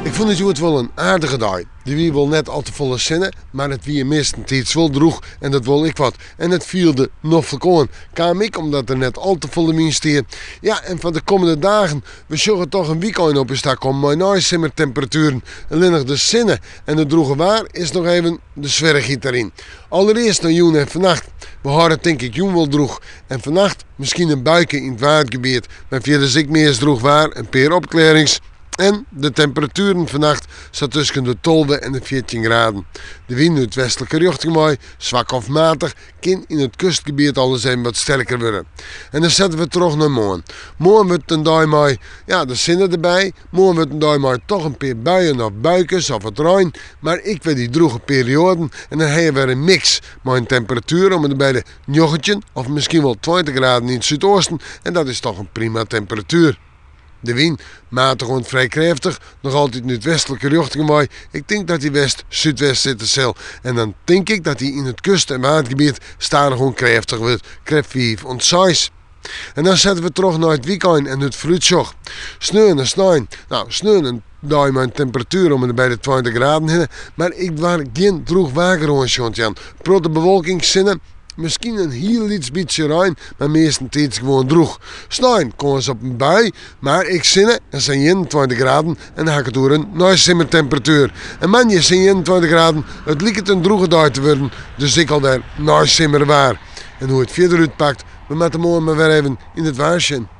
Ik vond het wel een aardige dag. De wie wil net al te volle zinnen, maar het wie meestentijds wel droeg en dat wil ik wat. En het viel de nog volkomen. Kwam ik omdat er net al te volle min stier. Ja, en van de komende dagen, we zullen toch een weekend op is daar komen met temperaturen. Alleen nog de zinnen en de droege waar is nog even de zwerggiet erin. Allereerst naar Joen en vannacht. We houden denk ik Joen wel droeg. En vannacht misschien een buikje in het waardgebied. Maar via de meer droeg waar, een paar opklarings. En de temperaturen vannacht zat tussen de 12 en de 14 graden. De wind uit westelijke richting mooi, zwak of matig, kan in het kustgebied alles even wat sterker worden. En dan zetten we terug naar morgen. Morgen wordt een dag mooi, ja, de zinnen erbij. Morgen wordt een dag mooi toch een paar buien of buikjes of het rein. Maar ik weet die droege perioden en dan hebben we weer een mix met een temperatuur om het bij de 9 of misschien wel 20 graden in het zuidoosten. En dat is toch een prima temperatuur. De wind matig en vrij krachtig, nog altijd nu het westelijke richting mooi. Ik denk dat hij west-zuidwest zitten zal. En dan denk ik dat hij in het kust- en watergebied stadig en krachtig wordt. Kracht 5 en 6. En dan zetten we terug naar het weekend en het fruitsjoch. Sneeuw en sneeuw. Nou, sneeuw en daar mijn temperatuur om er bij de 20 graden heen. Maar ik was geen droeg wagen rond. Protte bewolkingszinnen. Misschien een heel iets beetje rein, maar meestentijds gewoon droeg. Sneeuw kon eens op een bui, maar ik zinnen en zijn 21 graden en dan ga ik het door een nooit temperatuur. En man, je zijn 21 graden, het lijkt een droege dag te worden, dus ik al daar nooit waar. En hoe het verder uitpakt, we moeten morgen maar weer even in het waarschuwen.